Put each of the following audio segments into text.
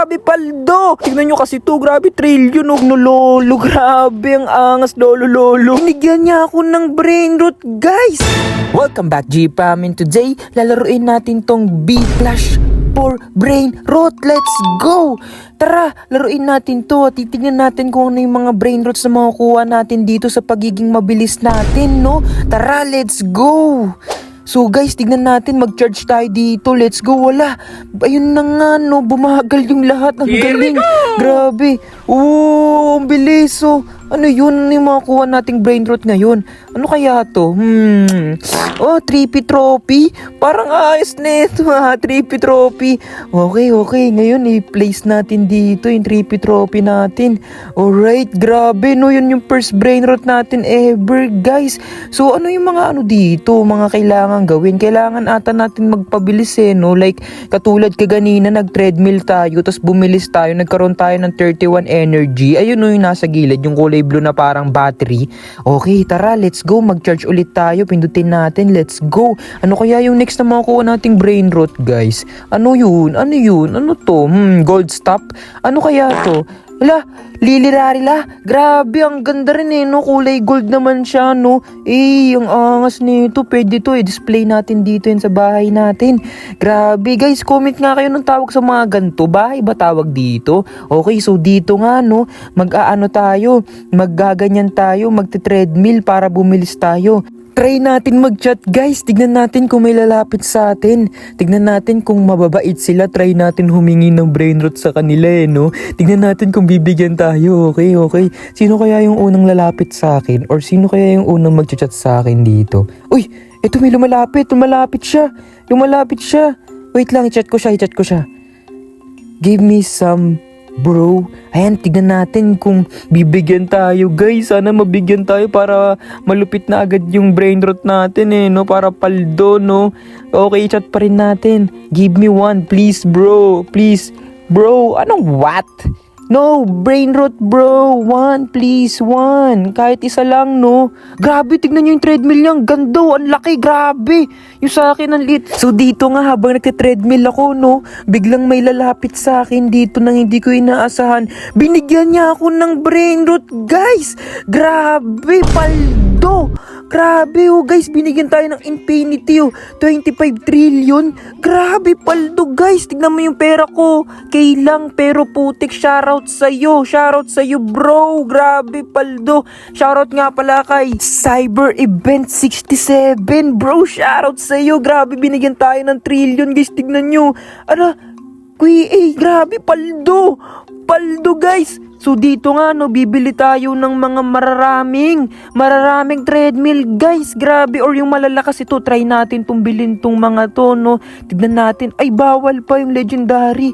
Grabe paldo. Tignan nyo kasi to. Grabe trillion. No lolo. Grabe ang angas lolo. Binigyan niya ako ng brain rot guys. Welcome back G-Fam. And today lalaruin natin tong B-Clash for brain rot. Let's go! Tara, laruin natin to. Titignan natin kung ano yung mga brain rots na makukuha natin dito sa pagiging mabilis natin, no? Tara, let's go! So guys, tignan natin, mag-charge tayo dito. Let's go, wala. Ayun na nga, no, bumagal yung lahat. Ang galing. Grabe. Oo, ang bilis. So, ano yun? Ano yung makukuha nating brain rot ngayon? Ano kaya to? Oh, 3P trophy. Parang ayos na ito ha, 3P trophy. Okay. Ngayon, i-place natin dito yung 3P trophy natin. Alright, grabe no, yun yung first brain rot natin ever guys. So, ano yung mga ano dito? Mga kailangan gawin? Kailangan ata natin magpabilis no? Like, katulad kaganina, nag-treadmill tayo, tapos bumilis tayo, nagkaroon tayo ng 31 energy. Ayun no, yung nasa gilid, yung kulay blue na parang battery. Okay, tara, let's go. Mag-charge ulit tayo. Pindutin natin. Let's go. Ano kaya yung next na makukuha nating brain rot, guys? Ano yun? Ano to? Gold stop? Ano kaya to? Hala, lilirarila. Grabe, ang ganda rin no? Kulay gold naman siya, no? Ang angas nito. Pwede to, display natin dito yun sa bahay natin. Grabe, guys, comment nga kayo ng tawag sa mga ganito. Bahay ba tawag dito? Okay, so dito nga, no? Mag-aano tayo? Maggaganyan tayo, magte-treadmill para bumilis tayo. Try natin mag-chat guys, tignan natin kung may lalapit sa atin. Tignan natin kung mababait sila, try natin humingi ng brain rot sa kanila no. Tignan natin kung bibigyan tayo, okay. Sino kaya yung unang lalapit sa akin? Or sino kaya yung unang mag-chat sa akin dito? Uy, eto may lumalapit siya. Wait lang, i-chat ko siya. Give me some bro. Ayan, tignan natin kung bibigyan tayo guys. Sana mabigyan tayo para malupit na agad yung brain rot natin no? Para paldo no. Okay, chat pa rin natin. Give me one please bro. Please bro. Anong what? No, brain rot bro. One please, one. Kahit isa lang no. Grabe, tignan nyo yung treadmill niya. Ang ganda, ang laki, grabe. Yung sa akin ang lit. So dito nga habang nagte-treadmill ako no, biglang may lalapit sa akin dito nang hindi ko inaasahan. Binigyan niya ako ng brain rot guys. Grabe, paldo. Grabe guys, binigyan tayo ng infinity 25 trillion. Grabe paldo guys, tignan mo yung pera ko. Kailang pero putik, shoutout sa'yo bro. Grabe paldo. Shoutout nga pala kay Cyber Event 67 bro, shoutout sa'yo. Grabe, binigyan tayo ng trillion guys, tignan nyo. Grabe paldo guys. So dito nga no, bibili tayo ng mga mararaming treadmill guys. Grabe, or yung malalakas ito, try natin tong bilhin tong mga to no. Tignan natin, ay bawal pa yung legendary.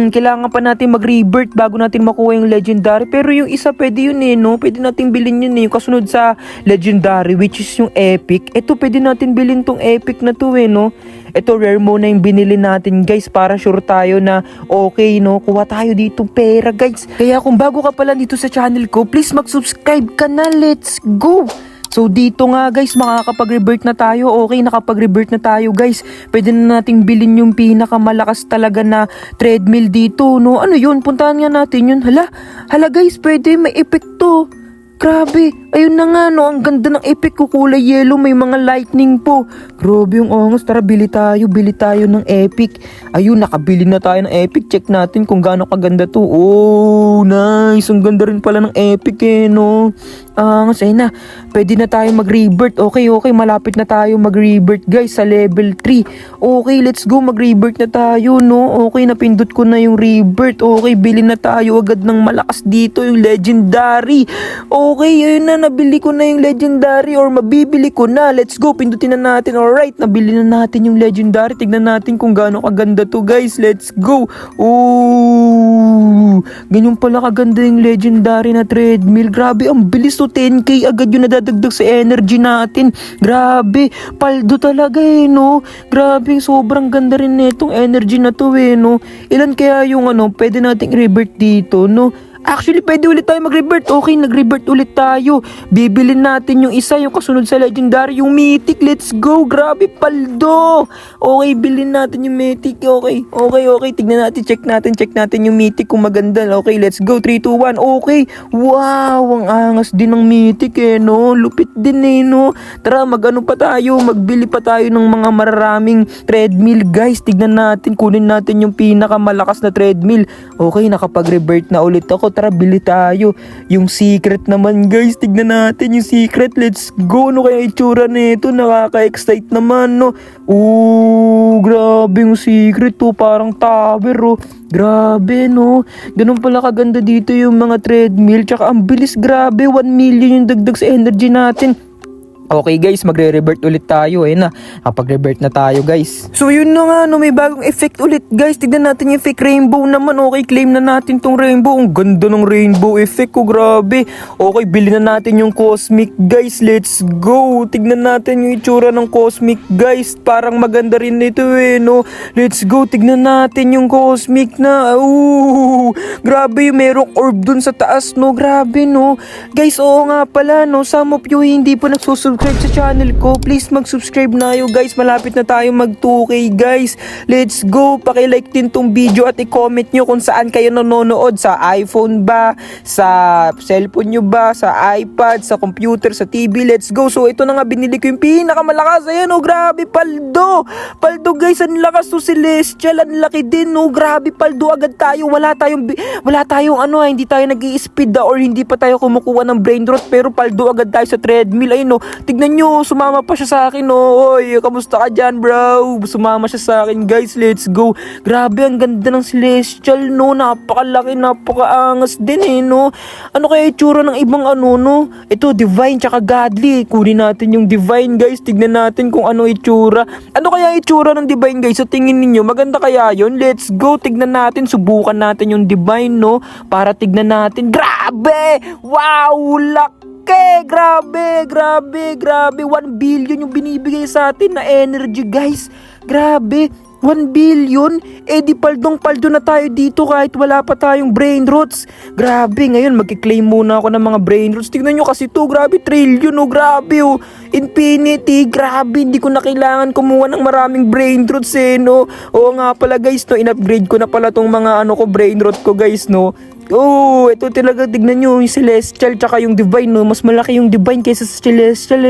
Kailangan pa natin mag-rebirth bago natin makuha yung legendary. Pero yung isa pwede yun no. Pwede natin bilhin yun yung kasunod sa legendary, which is yung epic. Ito pwede natin bilhin tong epic na to no. Ito rare mo na yung binili natin guys, para sure tayo na okay no. Kuha tayo dito pera guys. Kaya kung bago ka pala dito sa channel ko, please mag-subscribe ka na. Let's go! So dito nga guys, makakapag-rebirth na tayo. Okay, nakapag-rebirth na tayo guys. Pwede na nating bilhin yung pinakamalakas talaga na treadmill dito no. Ano yun? Puntahan nga natin yun. Hala guys, pwede, may epekto. Grabe, ayun na nga no, ang ganda ng epic ko, kulay yellow, may mga lightning po. Grabe yung angas, tara bili tayo ng epic. Ayun, nakabili na tayo ng epic, check natin kung gaano kaganda to. Oh, nice, ang ganda rin pala ng epic no. Angas, ayun na, pwede na tayo mag-rebirth. Okay, malapit na tayo mag-rebirth guys sa level 3. Okay, let's go, mag-rebirth na tayo no. Okay, napindot ko na yung rebirth. Okay, bili na tayo agad ng malakas dito, yung legendary. Okay, ayun na, nabili ko na yung legendary, or mabibili ko na. Let's go, pindutin na natin. Alright, nabili na natin yung legendary. Tignan natin kung gaano kaganda to guys. Let's go. Oh, ganyan pala kaganda yung legendary na treadmill. Grabe, ang bilis to. 10k agad yung nadadagdag sa energy natin. Grabe, paldo talaga no. Grabe, sobrang ganda rin netong energy na to no. Ilan kaya yung pwede nating rebirth dito no. Actually, pwede ulit tayo mag-revert. Okay, nag-revert ulit tayo. Bibilin natin yung isa, yung kasunod sa legendary, yung mythic. Let's go. Grabe, paldo. Okay, bilhin natin yung mythic. Okay. Tignan natin, check natin yung mythic kung maganda. Okay, let's go. 3, 2, 1. Okay. Wow, ang angas din ng mythic no. Lupit din no. Tara, mag-ano pa tayo. Magbili pa tayo ng mga mararaming treadmill, guys. Tignan natin, kunin natin yung pinakamalakas na treadmill. Okay, nakapag-revert na ulit ako. Tara, bili tayo. Yung secret naman, guys. Tignan natin yung secret. Let's go. Ano kaya itsura nito? Nakaka-excite naman, no? Grabe yung secret, parang tower, Grabe, no? Ganun pala kaganda dito yung mga treadmill. Tsaka ang bilis, grabe. 1 million yung dagdag sa energy natin. Okay guys, magre-revert ulit tayo na. Kapag-revert na tayo guys. So yun na nga, no, may bagong effect ulit guys. Tignan natin yung fake rainbow naman. Okay, claim na natin tong rainbow. Ang ganda ng rainbow effect ko, grabe. Okay, bilhin na natin yung cosmic guys. Let's go. Tignan natin yung itsura ng cosmic guys. Parang maganda rin ito no. Let's go, tignan natin yung cosmic na. Grabe, merong orb dun sa taas no. Grabe no. Guys, oo nga pala no. Some of you hindi pa nagsusubscribe sa channel ko, please mag-subscribe na kayo guys. Malapit na tayo mag 2K guys. Let's go. Paki-like din tong video at i-comment nyo kung saan kayo nanonood. Sa iPhone ba? Sa cellphone nyo ba? Sa iPad? Sa computer? Sa TV? Let's go. So ito na nga, binili ko yung pinakamalakas. Ayan grabe, paldo. Paldo guys, ang lakas to. Celestial, ang laki din grabe, paldo agad tayo. Wala tayong hindi tayo nag-i-speed or hindi pa tayo kumukuha ng brain rot, pero paldo agad tayo sa treadmill. Ayun tignan nyo, sumama pa siya sa akin Oy, kamusta ka dyan bro? Sumama siya sa akin guys, let's go. Grabe, ang ganda ng celestial napakalaki, napakaangas din Ano kaya itsura ng ibang Ito, divine tsaka godly. Kunin natin yung divine guys, tignan natin kung ano itsura. Ano kaya itsura ng divine guys? Sa tingin ninyo, maganda kaya yun? Let's go, tignan natin, subukan natin yung divine para tignan natin. Grabe! Wow! Grabe. 1 billion yung binibigay sa atin na energy guys. Grabe. 1 billion? Di paldong-paldo na tayo dito kahit wala pa tayong brain rots. Grabe, ngayon magki-claim muna ako ng mga brain rots. Tignan nyo kasi to, grabe, trillion grabe infinity, grabe, hindi ko na kailangan kumuha ng maraming brain rots Oo nga pala guys in-upgrade ko na pala tong mga brain rot ko guys ito talaga, tignan nyo yung celestial tsaka yung divine mas malaki yung divine kaysa sa celestial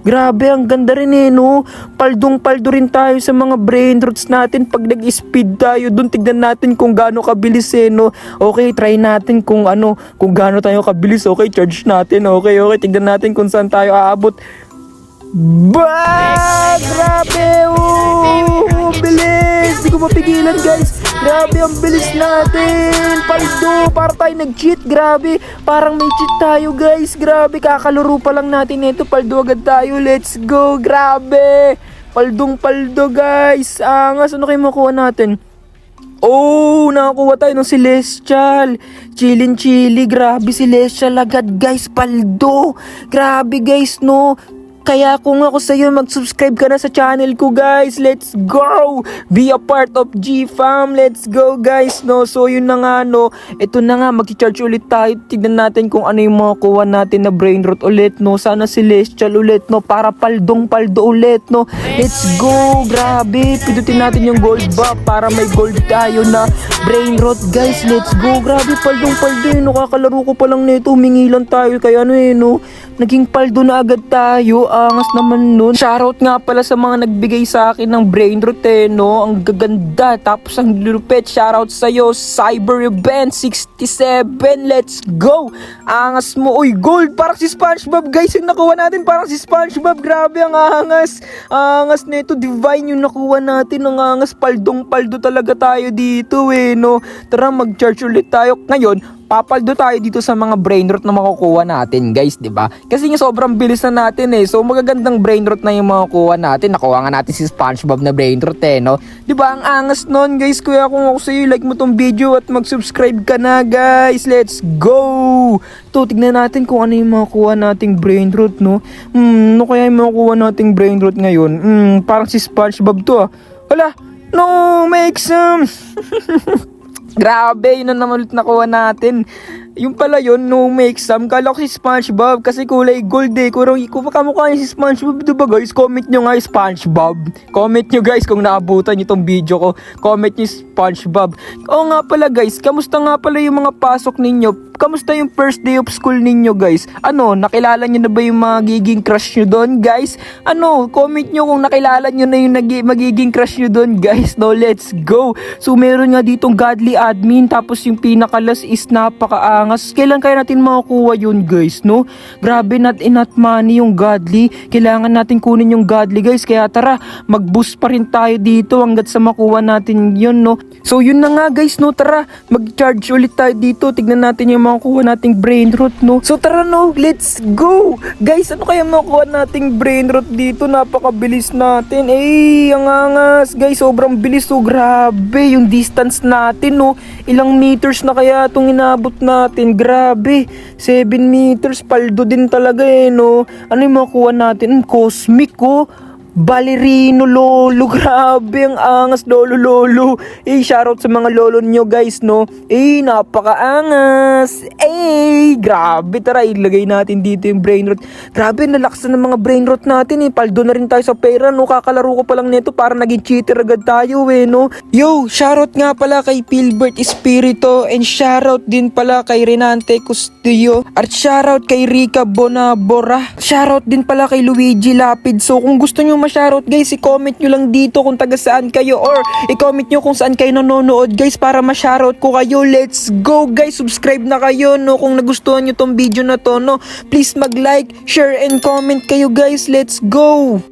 Grabe, ang ganda rin Paldong-paldo rin tayo sa mga brain rots natin pag nag-speed tayo dun. Tignan natin kung gaano kabilis Okay, try natin kung gaano tayo kabilis. Okay, charge natin. Okay, tignan natin kung saan tayo aabot. Grabe! Bilis! Di ko mapigilan guys. Grabe, ang bilis natin. Paldo, para tayo nag-cheat. Grabe, parang may cheat tayo guys. Grabe, kakalaro pa lang natin ito. Paldo agad tayo. Let's go. Grabe. Paldong-paldo guys. Angas, ano kayo makuha natin? Nakakuha tayo ng celestial. Chili. Grabe, celestial agad guys. Paldo. Grabe guys Kaya kung ako sa'yo, mag-subscribe ka na sa channel ko guys. Let's go! Be a part of G-Fam. Let's go guys So yun na nga Ito na nga, mag-charge ulit tayo. Tignan natin kung ano yung makukuha natin na brain rot ulit Sana celestial ulit para paldong-paldo ulit Let's go! Grabe, pidutin natin yung gold ba para may gold tayo na brain rot guys. Let's go! Grabe, paldong-paldo kakalaro ko pa lang nito. Humingi lang tayo kaya naging paldo na agad tayo. Angas naman nun. Shoutout nga pala sa mga nagbigay sa akin ng brain rot Ang gaganda. Tapos ang lupit. Shoutout sa'yo, Cyber Event 67. Let's go. Angas mo. Gold. Parang si SpongeBob guys. Yung nakuha natin parang si SpongeBob. Grabe, ang angas. Angas nito. Divine yung nakuha natin. Ang angas. Paldong-paldo talaga tayo dito Tara, mag-charge ulit tayo. Ngayon, papaldo tayo dito sa mga brain rot na makukuha natin guys, diba? Kasi nga sobrang bilis na natin So magagandang brain rot na yung makukuha natin. Nakuha nga natin si SpongeBob na brain rot Diba? Ang angas nun guys. Kaya kung ako sa'yo, like mo tong video at mag-subscribe ka na guys. Let's go! Tignan natin kung ano yung makukuha nating brain rot Ano kaya yung makukuha nating brain rot ngayon? Parang si SpongeBob to Wala! No! Make some! Grabe, yun na naman ulit nakuha natin. Yung pala yun, no make some. Kala ko si SpongeBob kasi kulay gold eh. Kung makamukha niya si SpongeBob, diba guys? Comment nyo nga yung SpongeBob. Comment nyo guys kung naabutan nyo tong video ko. Comment nyo SpongeBob. Oo nga pala guys, kamusta nga pala yung mga pasok ninyo? Kamusta yung first day of school ninyo guys? Ano, nakilala nyo na ba yung magiging crush nyo doon guys? Ano, comment nyo kung nakilala nyo na yung magiging crush nyo doon guys. No, let's go. So meron nga ditong godly admin, tapos yung pinakalas is napakaangas. Kailan kaya natin makukuha yun guys, no? Grabe, not enough money yung godly. Kailangan natin kunin yung godly guys. Kaya tara, mag-boost pa rin tayo dito hanggat sa makuha natin yun, no? So yun na nga guys, no? Tara, mag-charge ulit tayo dito. Tignan natin yung makukuha nating brain root, no? So tara, no? Let's go! Guys, ano kaya makukuha nating brain root dito? Napakabilis natin. Ang angas. Guys, sobrang bilis, oh. Grabe, yung distance natin, no? Ilang meters na kaya itong inabot natin? Grabe, 7 meters. Paldo din talaga eh, no? Ano yung makukuha natin? Cosmic, oh. Balerino lolo, grabe ang angas lolo. Shoutout sa mga lolo nyo guys, no? Napakaangas. Grabe, tara ilagay natin dito yung brain root. Grabe, nalaksan ng mga brain root natin eh. Paldo na rin tayo sa pera, no? Kakalaro ko pa lang nito para naging cheater agad tayo eh, no? Yo, shoutout nga pala kay Philbert Espirito, and shoutout din pala kay Renante Custodio, at shoutout kay Rica Bonabora. Shoutout din pala kay Luigi Lapid. So kung gusto nyo ma-shoutout guys, i-comment nyo lang dito kung taga saan kayo, or i-comment nyo kung saan kayo nanonood guys para ma-shoutout ko kayo. Let's go guys, subscribe na kayo, no? Kung nagustuhan nyo tong video na to, no? Please mag-like, share, and comment kayo guys. Let's go!